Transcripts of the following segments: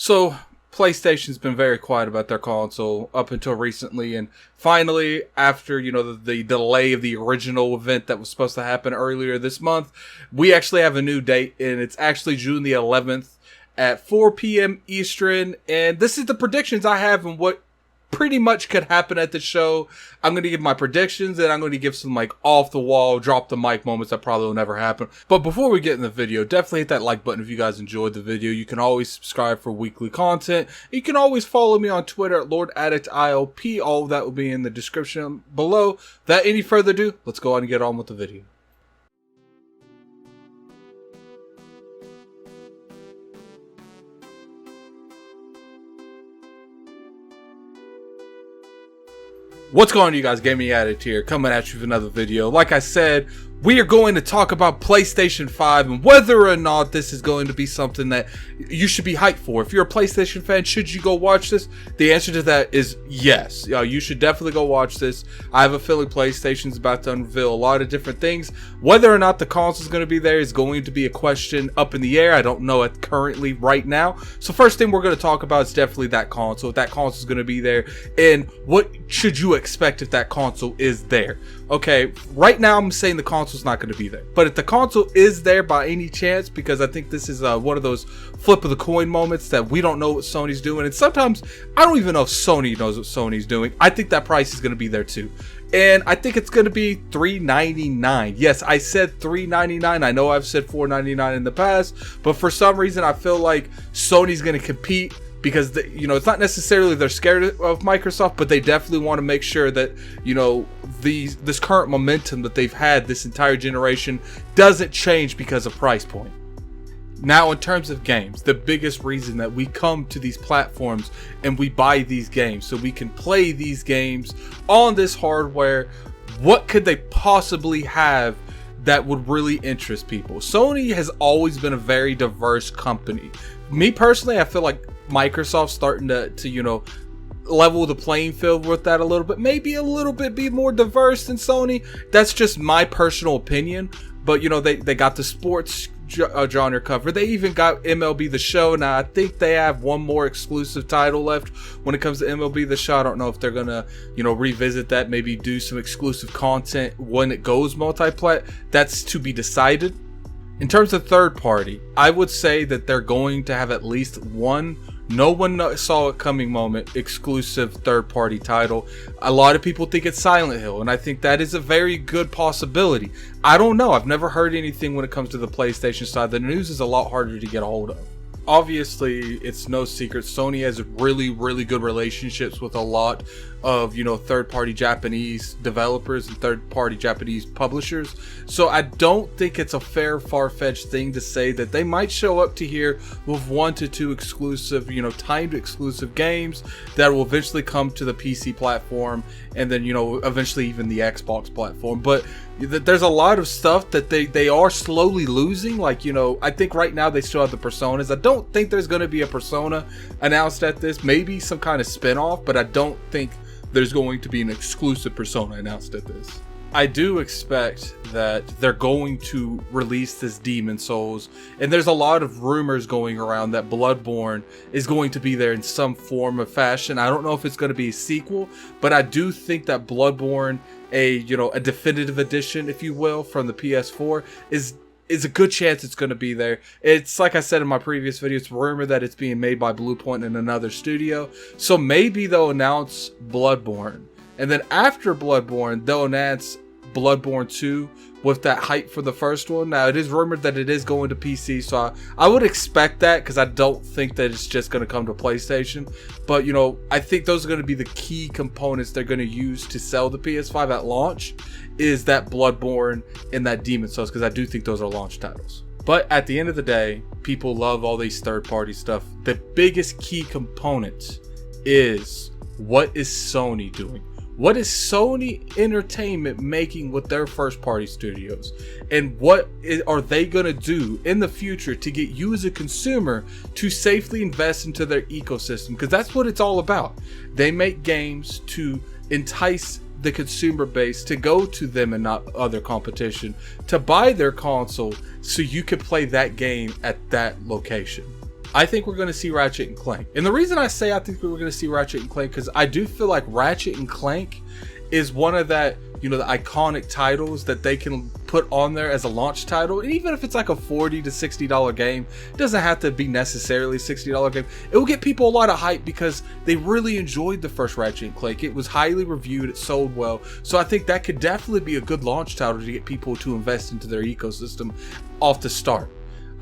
So PlayStation's been very quiet about their console up until recently, and finally, after the delay of the original event that was supposed to happen earlier this month, we actually have a new date, and it's actually June the 11th at 4 p.m. Eastern. And this is the predictions I have and what pretty much could happen at the show. I'm going to give my predictions, and I'm going to give some off the wall, drop the mic moments that probably will never happen. But before we get in the video, definitely hit that like button if you guys enjoyed the video. You can always subscribe for weekly content. You can always follow me on Twitter at LordAddictILP. All of that will be in the description below. Without any further ado, let's go on and get on with the video. What's going on, you guys? Gaming Addict here, coming at you with another video. Like I said, we are going to talk about PlayStation 5 and whether or not this is going to be something that you should be hyped for. If you're a PlayStation fan, should you go watch this? The answer to that is yes. You should definitely go watch this. I have a feeling PlayStation's about to unveil a lot of different things. Whether or not the console is going to be there is going to be a question up in the air. I don't know it currently right now. So first thing we're going to talk about is definitely that console. If that console is going to be there, and what should you expect if that console is there? Okay, right now I'm saying the console's not going to be there. But if the console is there by any chance, because I think this is one of those flip of the coin moments that we don't know what Sony's doing. And sometimes I don't even know if Sony knows what Sony's doing. I think that price is going to be there too. And I think it's going to be $399. Yes, I said $399. I know I've said $499 in the past. But for some reason, I feel like Sony's going to compete. Because it's not necessarily they're scared of Microsoft, but they definitely want to make sure that this current momentum that they've had this entire generation doesn't change because of price point. Now, in terms of games, the biggest reason that we come to these platforms and we buy these games so we can play these games on this hardware, what could they possibly have that would really interest people? Sony has always been a very diverse company. Me personally, I feel like Microsoft's starting to level the playing field with that a little bit, maybe a little bit be more diverse than Sony. That's just my personal opinion. But they got the sports genre covered. They even got MLB The Show. Now I think they have one more exclusive title left when it comes to MLB The Show. I don't know if they're gonna revisit that, maybe do some exclusive content when it goes multi-plat. That's to be decided. In terms of third party, I would say that they're going to have at least one no one saw it coming moment exclusive third party title. A lot of people think it's Silent Hill, and I think that is a very good possibility. I don't know. I've never heard anything when it comes to the PlayStation side. The news is a lot harder to get a hold of. Obviously, it's no secret Sony has really, really good relationships with a lot of, third-party Japanese developers and third-party Japanese publishers. So I don't think it's a far-fetched thing to say that they might show up to here with 1 to 2 exclusive, timed exclusive games that will eventually come to the PC platform, and then, eventually even the Xbox platform. But there's a lot of stuff that they are slowly losing. I think right now they still have the Personas. I don't think there's going to be a Persona announced at this. Maybe some kind of spin-off, but I don't think there's going to be an exclusive Persona announced at this. I do expect that they're going to release this Demon Souls, and there's a lot of rumors going around that Bloodborne is going to be there in some form or fashion. I don't know if it's going to be a sequel, but I do think that Bloodborne, a definitive edition, if you will, from the PS4 is a good chance it's going to be there. It's like I said in my previous video, it's rumored that it's being made by Bluepoint in another studio. So maybe they'll announce Bloodborne. And then after Bloodborne, they'll announce Bloodborne 2 with that hype for the first one. Now, it is rumored that it is going to PC, so I would expect that, because I don't think that it's just going to come to PlayStation. But, I think those are going to be the key components they're going to use to sell the PS5 at launch, is that Bloodborne and that Demon Souls, because I do think those are launch titles. But at the end of the day, people love all these third-party stuff. The biggest key component is, what is Sony doing? What is Sony Entertainment making with their first-party studios? And what are they going to do in the future to get you as a consumer to safely invest into their ecosystem? Because that's what it's all about. They make games to entice the consumer base to go to them and not other competition, to buy their console so you can play that game at that location. I think we're going to see Ratchet and Clank. And the reason I say I think we're going to see Ratchet and Clank, because I do feel like Ratchet and Clank is one of that, you know, the iconic titles that they can put on there as a launch title. And even if it's like a $40 to $60 game, it doesn't have to be necessarily a $60 game. It will get people a lot of hype because they really enjoyed the first Ratchet and Clank. It was highly reviewed, it sold well. So I think that could definitely be a good launch title to get people to invest into their ecosystem off the start.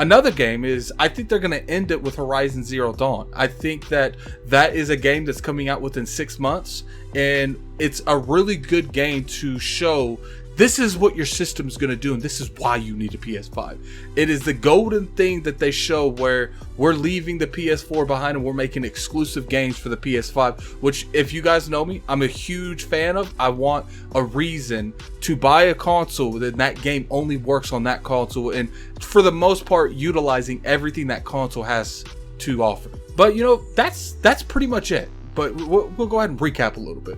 Another game is, I think they're going to end it with Horizon Zero Dawn. I think that is a game that's coming out within 6 months, and it's a really good game to show this is what your system's going to do, and this is why you need a PS5. It is the golden thing that they show where we're leaving the PS4 behind and we're making exclusive games for the PS5, which, if you guys know me, I'm a huge fan of. I want a reason to buy a console that game only works on that console, and for the most part, utilizing everything that console has to offer. But, you know, that's pretty much it. But we'll go ahead and recap a little bit.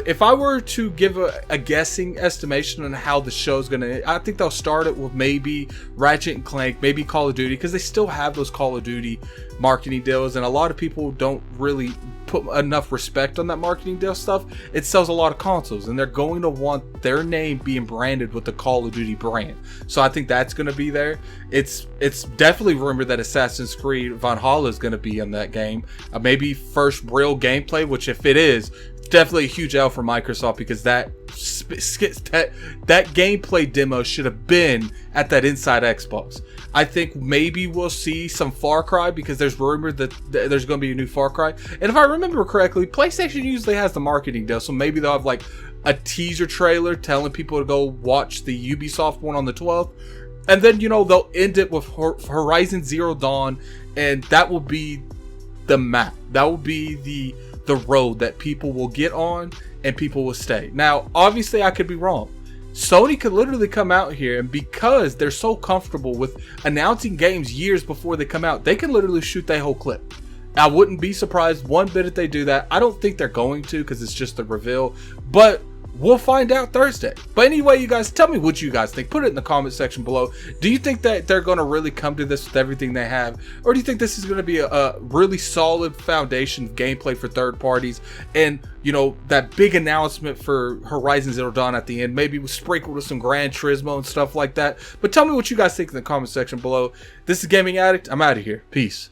If I were to give a guessing estimation on how the show's gonna, I think they'll start it with maybe Ratchet and Clank, maybe Call of Duty, because they still have those Call of Duty marketing deals, and a lot of people don't really put enough respect on that marketing deal stuff. It sells a lot of consoles, and they're going to want their name being branded with the Call of Duty brand. So I think that's going to be there. It's definitely rumored that Assassin's Creed Valhalla is going to be in that game. Maybe first real gameplay, which if it is, definitely a huge L for Microsoft, because that gameplay demo should have been at that Inside Xbox. I think maybe we'll see some Far Cry, because there's rumored that there's going to be a new Far Cry. And if I remember correctly, PlayStation usually has the marketing deal, so maybe they'll have like a teaser trailer telling people to go watch the Ubisoft one on the 12th. And then, you know, they'll end it with Horizon Zero Dawn, and that will be the map. That will be the road that people will get on and people will stay. Now, obviously, I could be wrong. Sony could literally come out here, and because they're so comfortable with announcing games years before they come out, they can literally shoot that whole clip. I wouldn't be surprised one bit if they do that. I don't think they're going to, because it's just the reveal, but we'll find out Thursday. But anyway, you guys, tell me what you guys think. Put it in the comment section below. Do you think that they're going to really come to this with everything they have? Or do you think this is going to be a really solid foundation of gameplay for third parties? And, you know, that big announcement for Horizon Zero Dawn at the end, maybe was sprinkled with some Gran Turismo and stuff like that. But tell me what you guys think in the comment section below. This is Gaming Addict. I'm out of here. Peace.